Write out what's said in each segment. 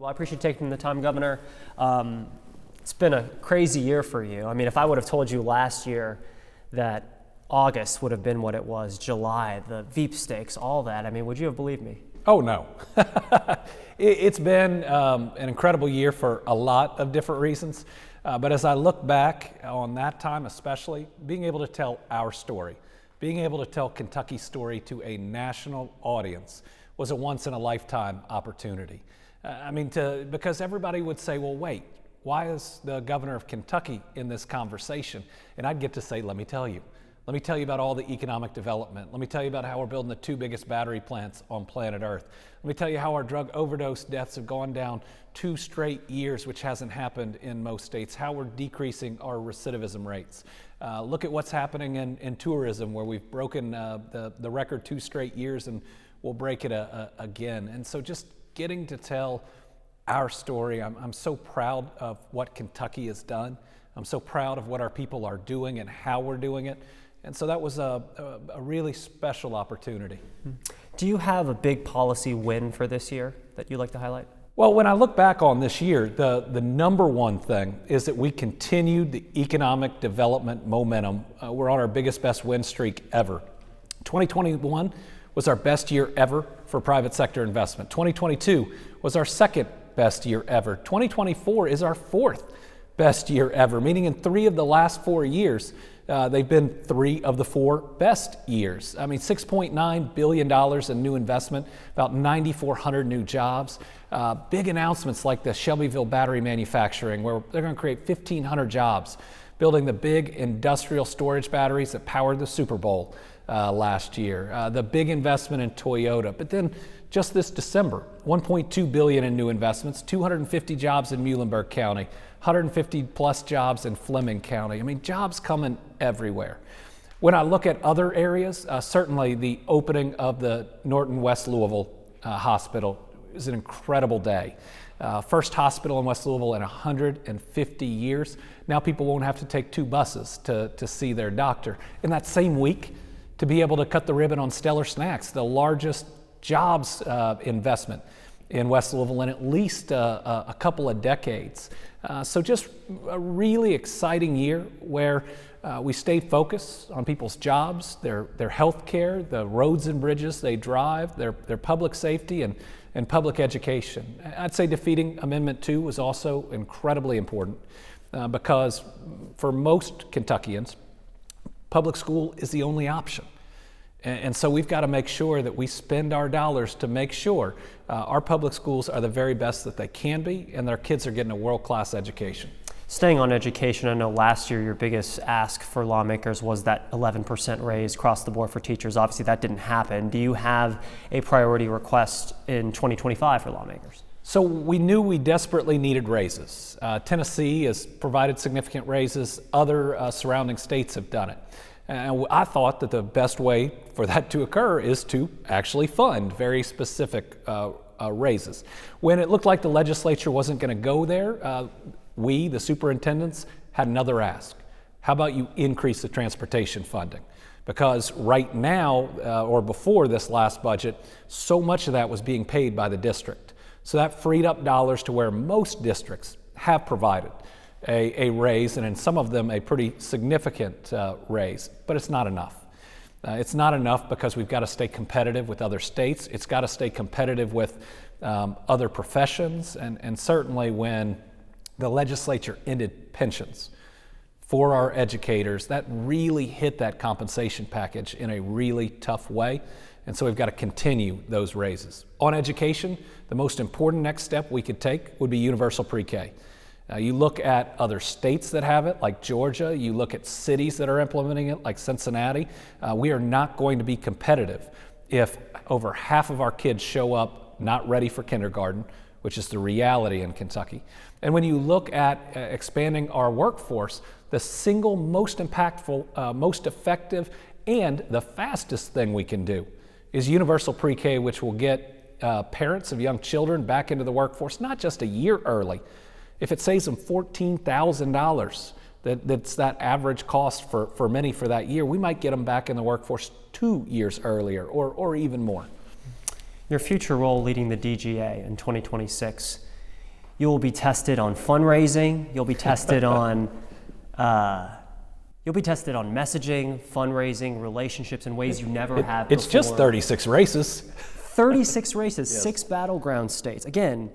Well, I appreciate taking the time, Governor. It's been a crazy year for you. I mean, if I would have told you last year that August would have been what it was, July, the veepstakes, all that, I mean, would you have believed me? Oh, no. It's been an incredible year for a lot of different reasons. But as I look back on that time, especially, being able to tell our story, being able to tell Kentucky's story to a national audience was a once-in-a-lifetime opportunity. Because everybody would say, well, wait, why is the governor of Kentucky in this conversation? And I'd get to say, let me tell you. Let me tell you about all the economic development. Let me tell you about how we're building the 2 biggest battery plants on planet Earth. Let me tell you how our drug overdose deaths have gone down 2 straight years, which hasn't happened in most states, how we're decreasing our recidivism rates. Look at what's happening in tourism, where we've broken the record 2 straight years and we'll break it again. And so just getting to tell our story, I'm so proud of what Kentucky has done. I'm so proud of what our people are doing and how we're doing it. And so that was a really special opportunity. Do you have a big policy win for this year that you'd like to highlight? Well, when I look back on this year, the number one thing is that we continued the economic development momentum. We're on our biggest, best win streak ever. 2021 was our best year ever for private sector investment. 2022 was our second best year ever. 2024 is our 4th best year ever, meaning in 3 of the last 4 years, they've been 3 of the 4 best years. I mean, $6.9 billion in new investment, about 9,400 new jobs. Big announcements like the Shelbyville battery manufacturing, where they're going to create 1,500 jobs, building the big industrial storage batteries that powered the Super Bowl last year. The big investment in Toyota. But then just this December, $1.2 billion in new investments, 250 jobs in Muhlenberg County, 150 plus jobs in Fleming County. I mean, jobs coming everywhere. When I look at other areas, certainly the opening of the Norton West Louisville Hospital is an incredible day. First hospital in West Louisville in 150 years. Now people won't have to take 2 buses to see their doctor. In that same week, to be able to cut the ribbon on Stellar Snacks, the largest jobs investment in West Louisville in at least a couple of decades. So just a really exciting year where we stayed focused on people's jobs, their health care, the roads and bridges they drive, their public safety and public education. I'd say defeating Amendment 2 was also incredibly important because for most Kentuckians, public school is the only option. And so we've got to make sure that we spend our dollars to make sure our public schools are the very best that they can be and their kids are getting a world-class education. Staying on education, I know last year your biggest ask for lawmakers was that 11% raise across the board for teachers. Obviously that didn't happen. Do you have a priority request in 2025 for lawmakers? So we knew we desperately needed raises. Tennessee has provided significant raises. Other surrounding states have done it. And I thought that the best way for that to occur is to actually fund very specific raises. When it looked like the legislature wasn't going to go there, we, the superintendents, had another ask. How about you increase the transportation funding? Because right now, or before this last budget, so much of that was being paid by the district. So that freed up dollars to where most districts have provided a raise, and in some of them a pretty significant raise, but it's not enough. It's not enough because we've got to stay competitive with other states. It's got to stay competitive with other professions, and certainly when the legislature ended pensions for our educators, that really hit that compensation package in a really tough way, and so we've got to continue those raises. On education, the most important next step we could take would be universal pre-K. You look at other states that have it, like Georgia. You look at cities that are implementing it, like Cincinnati. We are not going to be competitive if over half of our kids show up not ready for kindergarten, which is the reality in Kentucky. And when you look at expanding our workforce, the single most impactful, most effective, and the fastest thing we can do is universal pre-K, which will get parents of young children back into the workforce, not just a year early. If it saves them $14,000, that's that average cost for many for that year, we might get them back in the workforce 2 years earlier or even more. Your future role leading the DGA in 2026, You will be tested on fundraising. You'll be tested on messaging, fundraising, relationships in ways you never have before. It's just 36 races. 36 races, Yes. 6 battleground states. Again,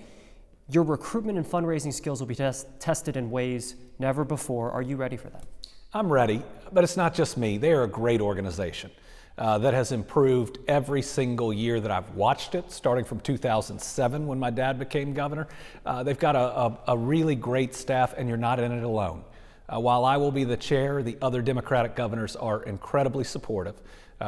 your recruitment and fundraising skills will be tested in ways never before. Are you ready for that? I'm ready, but it's not just me. They are a great organization that has improved every single year that I've watched it, starting from 2007 when my dad became governor. They've got a really great staff, and you're not in it alone. While I will be the chair, the other Democratic governors are incredibly supportive.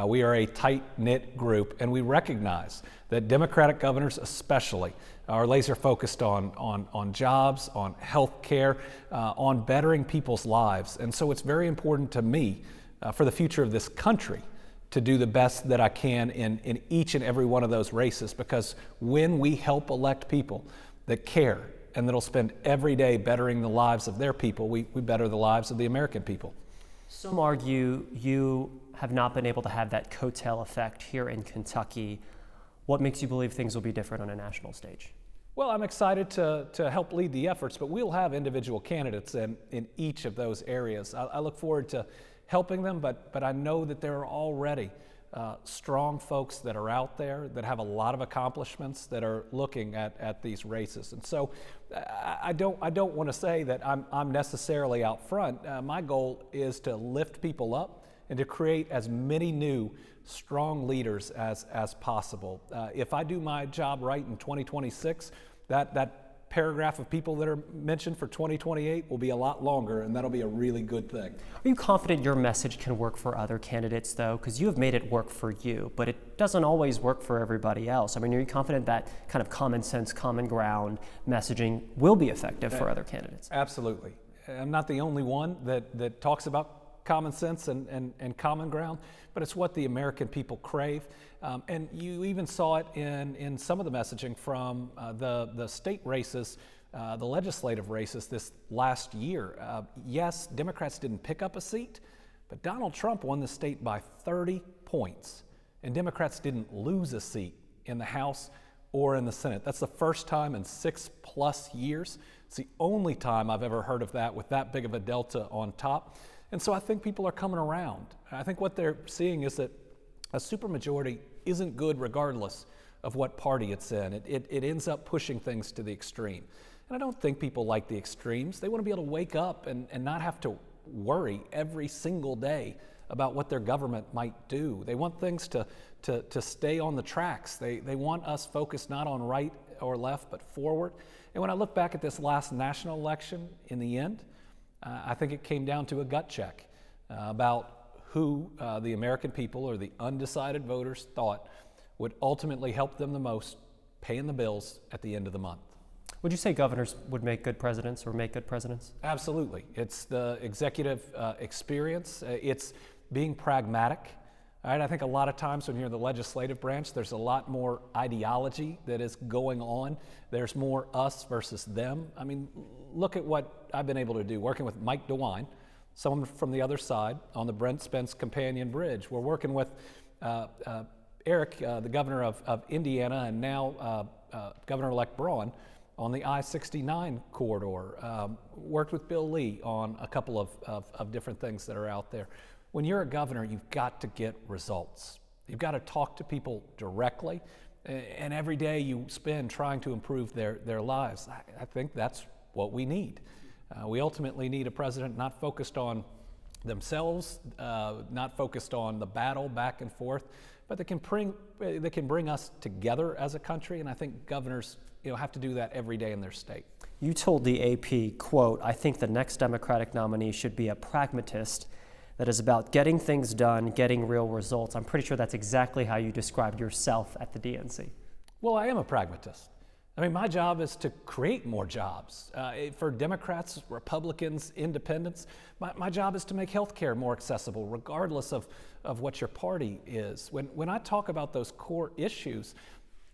We are a tight-knit group, and we recognize that Democratic governors especially are laser focused on jobs, on health care, on bettering people's lives. And so it's very important to me for the future of this country to do the best that I can in each and every one of those races, because when we help elect people that care and that'll spend every day bettering the lives of their people, we better the lives of the American people. Some argue you have not been able to have that coattail effect here in Kentucky. What makes you believe things will be different on a national stage? Well, I'm excited to help lead the efforts, but we'll have individual candidates in each of those areas. I look forward to helping them, but I know that there are already strong folks that are out there that have a lot of accomplishments that are looking at these races. And so I don't want to say that I'm necessarily out front. My goal is to lift people up and to create as many new strong leaders as possible. If I do my job right in 2026, that paragraph of people that are mentioned for 2028 will be a lot longer, and that'll be a really good thing. Are you confident your message can work for other candidates, though? Because you have made it work for you, but it doesn't always work for everybody else. I mean, are you confident that kind of common sense, common ground messaging will be effective for other candidates? Absolutely. I'm not the only one that talks about common sense and common ground, but it's what the American people crave. And you even saw it in some of the messaging from the state races, the legislative races this last year. Yes, Democrats didn't pick up a seat, but Donald Trump won the state by 30 points, and Democrats didn't lose a seat in the House or in the Senate. That's the first time in 6+ years. It's the only time I've ever heard of that with that big of a delta on top. And so I think people are coming around. I think what they're seeing is that a supermajority isn't good regardless of what party it's in. It ends up pushing things to the extreme. And I don't think people like the extremes. They want to be able to wake up and not have to worry every single day about what their government might do. They want things to stay on the tracks. They want us focused not on right or left, but forward. And when I look back at this last national election, in the end, I think it came down to a gut check about who the American people or the undecided voters thought would ultimately help them the most, paying the bills at the end of the month. Would you say governors would make good presidents or make good presidents? Absolutely. It's the executive experience. It's being pragmatic. All right, I think a lot of times when you're in the legislative branch, there's a lot more ideology that is going on. There's more us versus them. I mean, look at what I've been able to do, working with Mike DeWine, someone from the other side, on the Brent Spence Companion Bridge. We're working with Eric, the governor of Indiana, and now Governor-elect Braun on the I-69 corridor. Worked with Bill Lee on a couple of different things that are out there. When you're a governor, you've got to get results. You've got to talk to people directly, and every day you spend trying to improve their lives. I think that's what we need. We ultimately need a president not focused on themselves, not focused on the battle back and forth, but that can bring us together as a country, and I think governors have to do that every day in their state. You told the AP, quote, "I think the next Democratic nominee should be a pragmatist that is about getting things done, getting real results." I'm pretty sure that's exactly how you described yourself at the DNC. Well, I am a pragmatist. I mean, my job is to create more jobs. For Democrats, Republicans, independents, my job is to make health care more accessible, regardless of what your party is. When I talk about those core issues,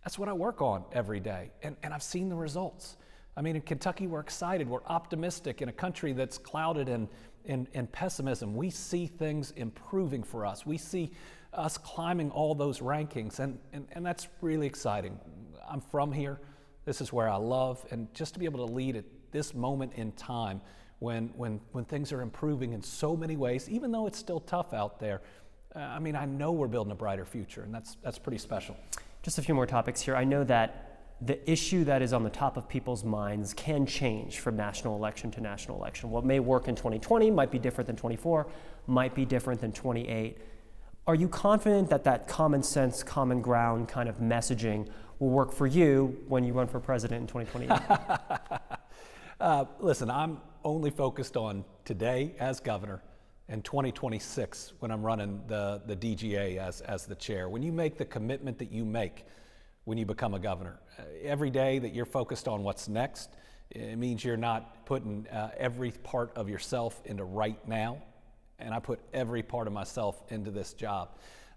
that's what I work on every day, and I've seen the results. I mean, in Kentucky, we're excited, we're optimistic. In a country that's clouded in pessimism, we see things improving for us. We see us climbing all those rankings, and that's really exciting. I'm from here. This is where I love, and just to be able to lead at this moment in time when things are improving in so many ways, even though it's still tough out there. I mean, I know we're building a brighter future, and that's pretty special. Just a few more topics here. I know that the issue that is on the top of people's minds can change from national election to national election. What may work in 2020 might be different than 24, might be different than 28. Are you confident that that common sense, common ground kind of messaging will work for you when you run for president in 2028? Listen, I'm only focused on today as governor and 2026 when I'm running the DGA as the chair. When you make the commitment that you make when you become a governor, every day that you're focused on what's next, it means you're not putting every part of yourself into right now, and I put every part of myself into this job.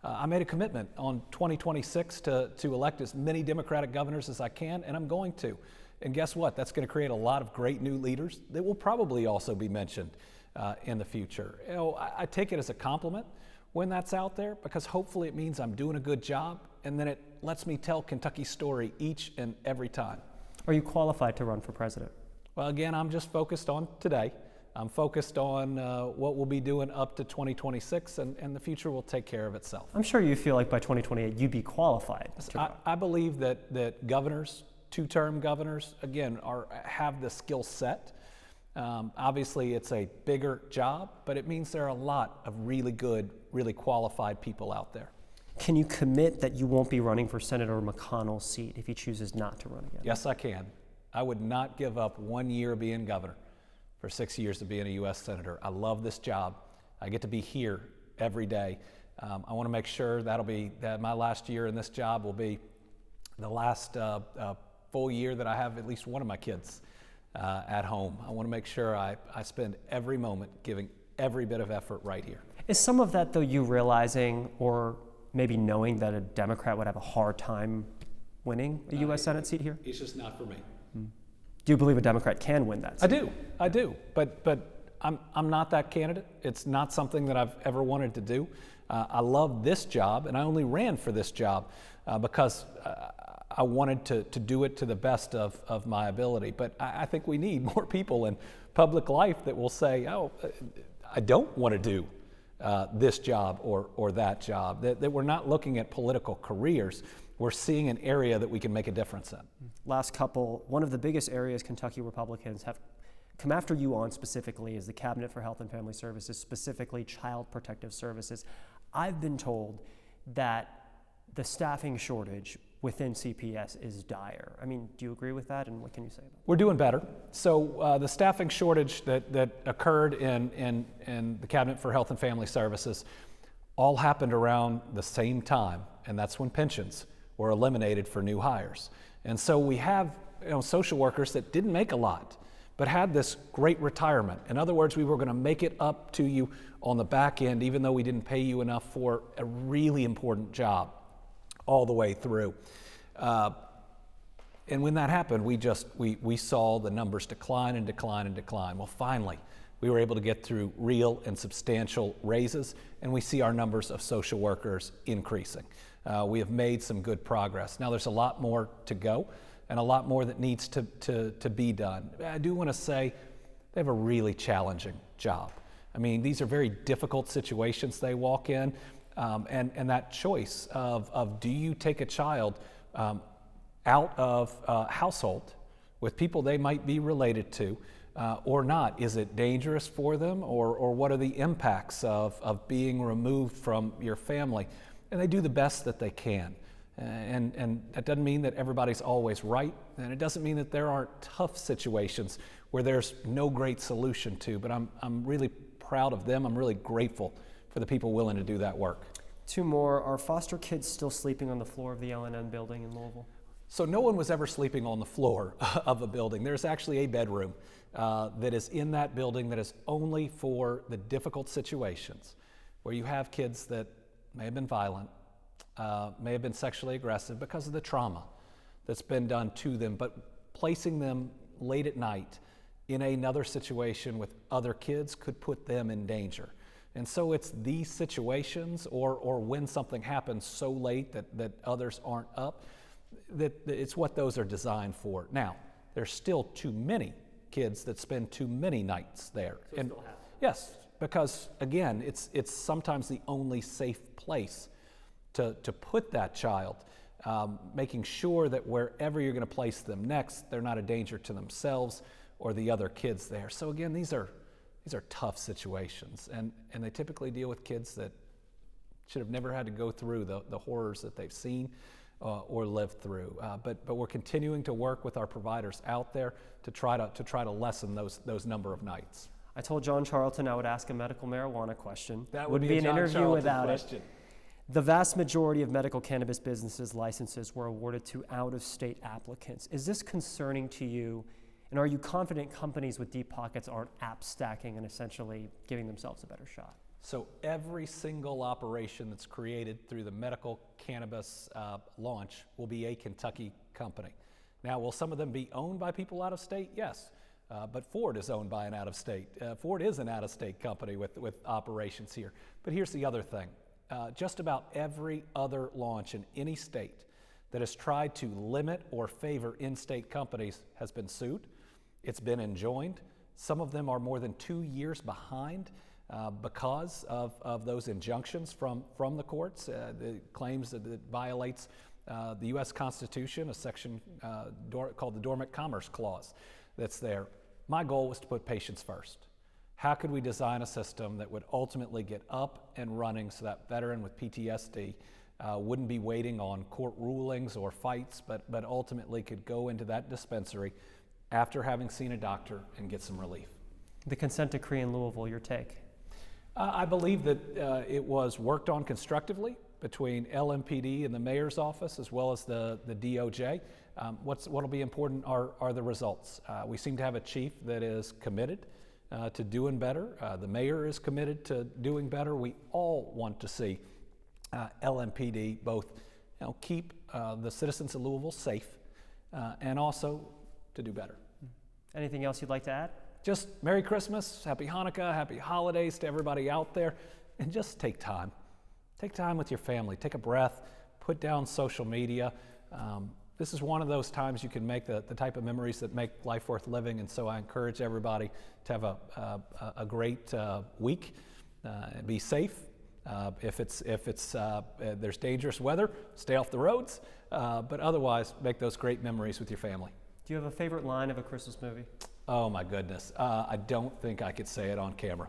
I made a commitment on 2026 to elect as many Democratic governors as I can, and I'm going to. And guess what? That's going to create a lot of great new leaders that will probably also be mentioned in the future. You know, I take it as a compliment when that's out there, because hopefully it means I'm doing a good job, and then it lets me tell Kentucky's story each and every time. Are you qualified to run for president? Well, again, I'm just focused on today. I'm focused on what we'll be doing up to 2026, and the future will take care of itself. I'm sure you feel like by 2028 you'd be qualified. I believe that governors, two-term governors, again, have the skill set. Obviously, it's a bigger job, but it means there are a lot of really good, really qualified people out there. Can you commit that you won't be running for Senator McConnell's seat if he chooses not to run again? Yes, I can. I would not give up 1 year being governor for 6 years of being a U.S. Senator. I love this job. I get to be here every day. I want to make sure that my last year in this job will be the last full year that I have at least one of my kids at home. I want to make sure I spend every moment giving every bit of effort right here. Is some of that, though, you realizing or maybe knowing that a Democrat would have a hard time winning a U.S. Senate seat here? It's just not for me. Do you believe a Democrat can win that seat? I do. But I'm not that candidate. It's not something that I've ever wanted to do. I love this job, and I only ran for this job because I wanted to do it to the best of my ability. But I think we need more people in public life that will say, oh, I don't want to do this job or that job, that we're not looking at political careers. We're seeing an area that we can make a difference in. Last couple, one of the biggest areas Kentucky Republicans have come after you on specifically is the Cabinet for Health and Family Services, specifically Child Protective Services. I've been told that the staffing shortage within CPS is dire. I mean, do you agree with that, and what can you say about it? We're doing better. So the staffing shortage that occurred in the Cabinet for Health and Family Services all happened around the same time, and that's when pensions were eliminated for new hires. And so we have social workers that didn't make a lot, but had this great retirement. In other words, we were going to make it up to you on the back end, even though we didn't pay you enough for a really important job all the way through. And when that happened, we saw the numbers decline and decline and decline. Well, finally, we were able to get through real and substantial raises, and we see our numbers of social workers increasing. We have made some good progress. Now, there's a lot more to go and a lot more that needs to be done. I do want to say they have a really challenging job. I mean, these are very difficult situations they walk in, and that choice of do you take a child out of a household with people they might be related to or not? Is it dangerous for them, or what are the impacts of being removed from your family? And they do the best that they can. And that doesn't mean that everybody's always right, and it doesn't mean that there aren't tough situations where there's no great solution to, but I'm really proud of them. I'm really grateful for the people willing to do that work. Two more. Are foster kids still sleeping on the floor of the LNN building in Louisville? So no one was ever sleeping on the floor of a building. There's actually a bedroom that is in that building that is only for the difficult situations where you have kids that may have been violent, may have been sexually aggressive because of the trauma that's been done to them, but placing them late at night in another situation with other kids could put them in danger. And so it's these situations or when something happens so late that others aren't up, it's what those are designed for. Now, there's still too many kids that spend too many nights there. So it still happens. Yes, because again, it's sometimes the only safe place to put that child, making sure that wherever you're going to place them next, they're not a danger to themselves or the other kids there. So again, these are tough situations, and they typically deal with kids that should have never had to go through the horrors that they've seen or lived through. But we're continuing to work with our providers out there to try to lessen those number of nights. I told John Charlton I would ask a medical marijuana question. That would would be a an John interview Charlton without question. it. The vast majority of medical cannabis businesses licenses were awarded to out-of-state applicants. Is this concerning to you? And are you confident companies with deep pockets aren't app stacking and essentially giving themselves a better shot? So every single operation that's created through the medical cannabis launch will be a Kentucky company. Now, will some of them be owned by people out of state? Yes. But Ford is owned by an out-of-state. Ford is an out-of-state company with operations here. But here's the other thing. Just about every other launch in any state that has tried to limit or favor in-state companies has been sued. It's been enjoined. Some of them are more than 2 years behind because of those injunctions from the courts. The claims that it violates the U.S. Constitution, a section called the Dormant Commerce Clause that's there. My goal was to put patients first. How could we design a system that would ultimately get up and running so that veteran with PTSD wouldn't be waiting on court rulings or fights, but ultimately could go into that dispensary after having seen a doctor and get some relief? The consent decree in Louisville, your take? I believe that it was worked on constructively between LMPD and the mayor's office, as well as the DOJ. What'll be important are the results. We seem to have a chief that is committed to doing better. The mayor is committed to doing better. We all want to see LMPD both keep the citizens of Louisville safe and also to do better. Anything else you'd like to add? Just Merry Christmas, Happy Hanukkah, Happy Holidays to everybody out there, and just take time. Take time with your family. Take a breath. Put down social media. This is one of those times you can make the type of memories that make life worth living, and so I encourage everybody to have a great week. Be safe. If there's dangerous weather, stay off the roads. But otherwise, make those great memories with your family. Do you have a favorite line of a Christmas movie? Oh my goodness. I don't think I could say it on camera.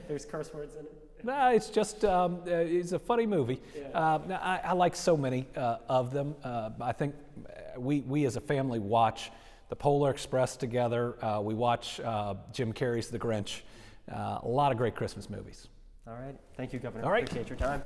There's curse words in it? No, it's just, it's a funny movie. Yeah. I like so many of them. I think we as a family watch The Polar Express together. We watch Jim Carrey's The Grinch. A lot of great Christmas movies. All right. Thank you, Governor. All right. Appreciate your time.